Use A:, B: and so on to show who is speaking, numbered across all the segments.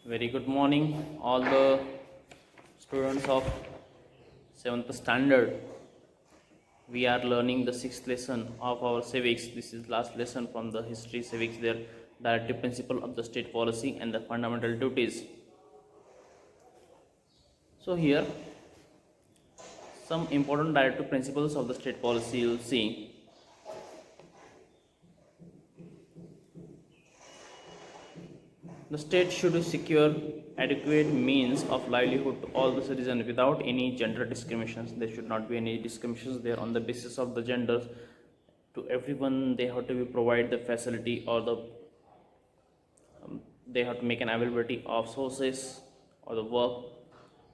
A: Very good morning, all the students of 7th standard. We are learning the 6th lesson of our civics. This is last lesson from the history civics, their directive principle of the state policy and the fundamental duties. So here, some important directive principles of the state policy you'll see. The state should secure adequate means of livelihood to all the citizens without any gender discriminations. There should not be any discriminations there on the basis of the genders. To everyone, they have to be provide the facility or they have to make an availability of sources or the work.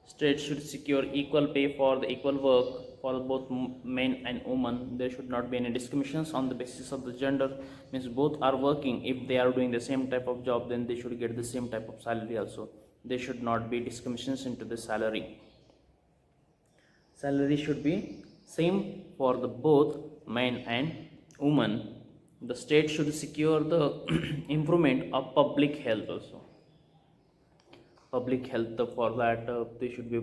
A: State should secure equal pay for the equal work for both men and women. There should not be any discriminations on the basis of the gender. Means both are working. If they are doing the same type of job, then they should get the same type of salary also. There should not be discriminations into the salary. Salary should be same for the both men and women. The state should secure the improvement of public health also. Public health, for that they should be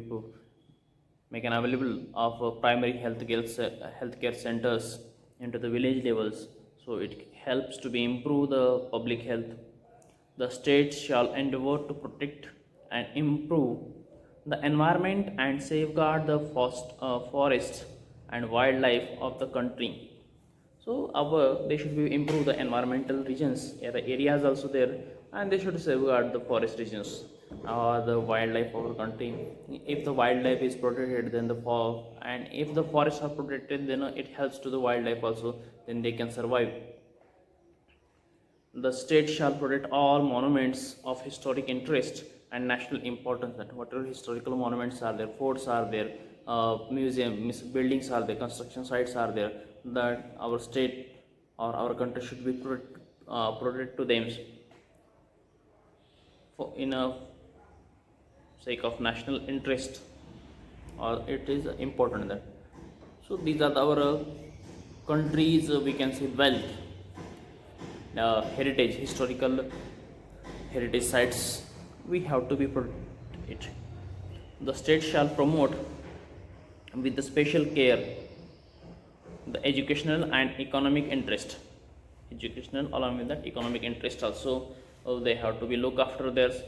A: make an available of primary healthcare centers into the village levels, so it helps to be improve the public health. The state shall endeavor to protect and improve the environment and safeguard the forests and wildlife of the country. So they should be improve the environmental regions, the areas also there, and they should safeguard the forest regions or the wildlife of the country. If the wildlife is protected, then and if the forests are protected, then it helps to the wildlife also. Then they can survive. The state shall protect all monuments of historic interest and national importance. That whatever historical monuments are there, forts are there, museums, buildings are there, construction sites are there, that our state or our country should be protect to them for in a sake of national interest, or it is important that. So these are our countries, we can say wealth, heritage, historical heritage sites. We have to be protect it. The state shall promote with the special care the educational and economic interest. Educational along with that economic interest also, they have to be look after theirs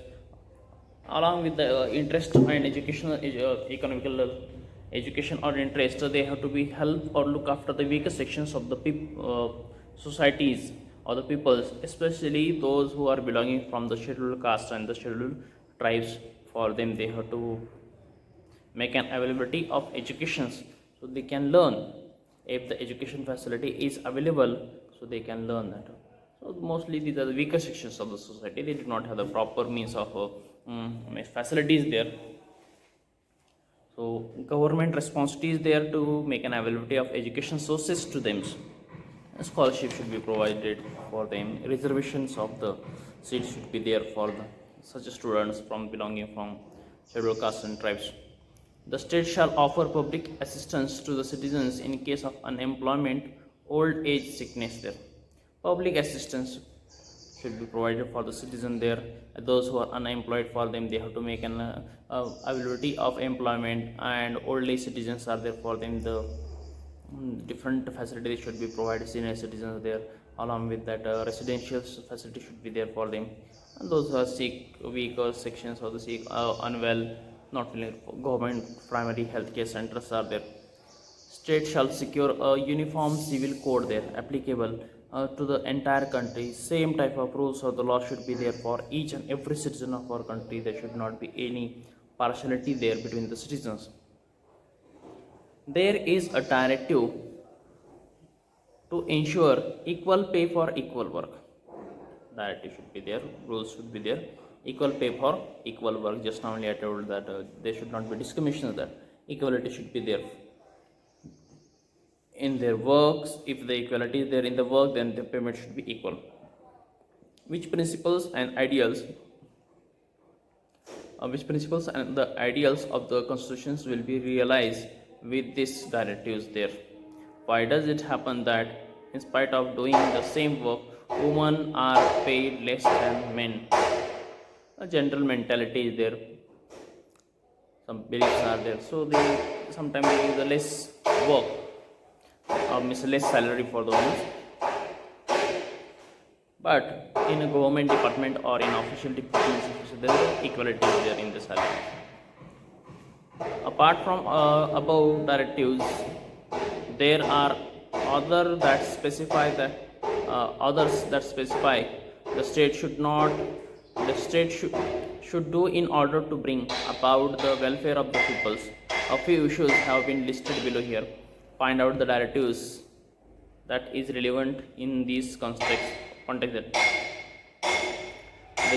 A: along with the interest and educational economical education or interest. They have to be help or look after the weaker sections of the societies or the peoples, especially those who are belonging from the scheduled caste and the scheduled tribes. For them, they have to make an availability of educations so they can learn. If the education facility is available, so they can learn that. So mostly these are the weaker sections of the society. They do not have the proper means of facilities there. So government responsibility is there to make an availability of education sources to them. A scholarship should be provided for them. Reservations of the seats should be there for such students from belonging from scheduled castes and tribes. The state shall offer public assistance to the citizens in case of unemployment, old age, sickness there. Public assistance should be provided for the citizen there. Those who are unemployed, for them they have to make an availability of employment, and old age citizens are there, for them the different facilities should be provided. Senior citizens there, along with that residential facility should be there for them. And those who are sick, weaker sections or the sick, unwell, not only government primary healthcare centers are there. State shall secure a uniform civil code there applicable to the entire country. Same type of rules or the law should be there for each and every citizen of our country. There should not be any partiality there between the citizens. There is a directive to ensure equal pay for equal work. Directive should be there, rules should be there. Equal pay for equal work. Just now only I told that there should not be discrimination, that equality should be there in their works. If the equality is there in the work, then the payment should be equal. Which principles and the ideals of the constitutions will be realized with these directives there? Why does it happen that in spite of doing the same work, women are paid less than men? A general mentality is there, some beliefs are there, so they sometimes they give the less work or miss less salary for the owners. But in a government department or in official departments, there is equality there in the salary. Apart from above directives, there are others that specify the state should not the state should do in order to bring about the welfare of the peoples. A few issues have been listed below here. Find out the directives that is relevant in these context with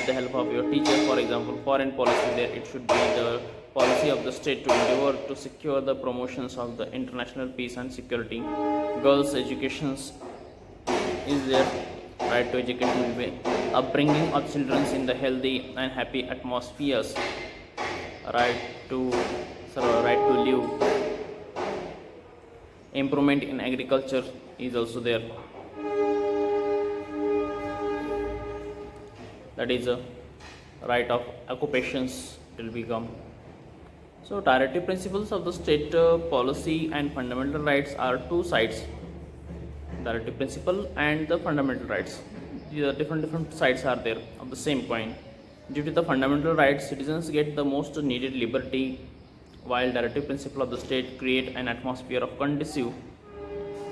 A: the help of your teacher. For example, foreign policy, there it should be the policy of the state to endeavor to secure the promotions of the international peace and security. Girls' education is their right to education, upbringing of children in the healthy and happy atmospheres, right to live. Improvement in agriculture is also there. That is a right of occupations will become. So directive principles of the state policy and fundamental rights are two sides. Directive principle and the fundamental rights. The different sides are there of the same coin. Due to the fundamental rights, citizens get the most needed liberty, while directive principle of the state create an atmosphere of conducive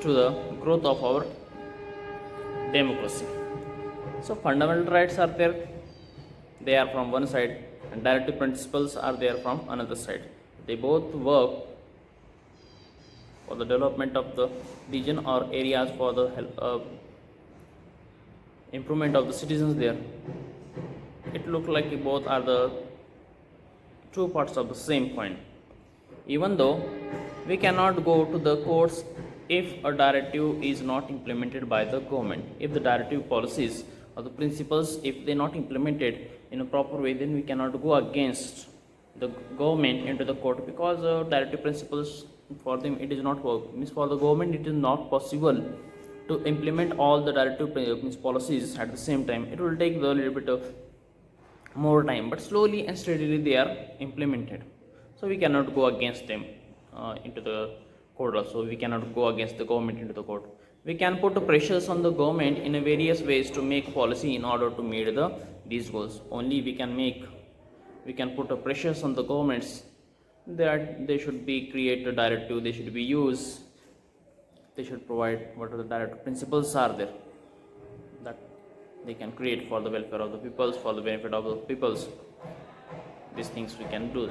A: to the growth of our democracy. So fundamental rights are there, they are from one side, and directive principles are there from another side. They both work for the development of the region or areas, for the improvement of the citizens there. It looks like both are the two parts of the same coin. Even though we cannot go to the courts if a directive is not implemented by the government. If the directive policies or the principles, if they not implemented in a proper way, then we cannot go against the government into the court, because directive principles for them it is not work. Means for the government it is not possible to implement all the directive policies at the same time. It will take a little bit of more time, but slowly and steadily they are implemented. So we cannot go against them into the court also. We cannot go against the government into the court. We can put pressures on the government in a various ways to make policy in order to meet these goals. Only we can put pressures on the governments that they should be create a directive, they should be used, they should provide what are the directive principles are there that they can create for the welfare of the peoples, for the benefit of the peoples. These things we can do.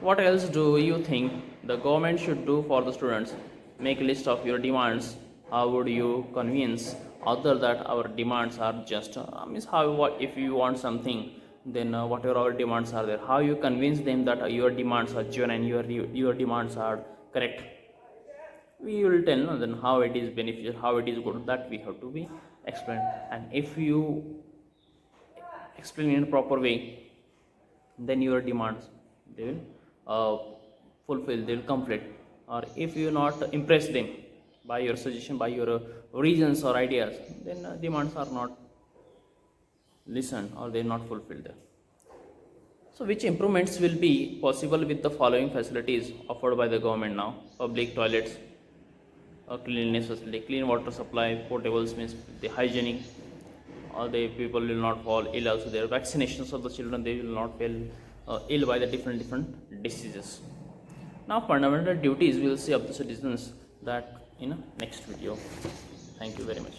A: What else do you think the government should do for the students? Make a list of your demands. How would you convince other that our demands are just? Means if you want something, then whatever our demands are there, how you convince them that your demands are genuine, your demands are correct? We will tell then how it is beneficial, how it is good, that we have to be explained. And if you explain in a proper way, then your demands they will fulfill, they will complete. Or if you not impress them by your suggestion, by your reasons or ideas, then demands are not listened or they are not fulfilled there. So which improvements will be possible with the following facilities offered by the government now? Public toilets, cleanliness facility, clean water supply, portables means the hygienic, or the people will not fall ill also there. Vaccinations of the children, they will not fall ill by the different diseases. Now fundamental duties we will see of the citizens, that in a next video. Thank you very much.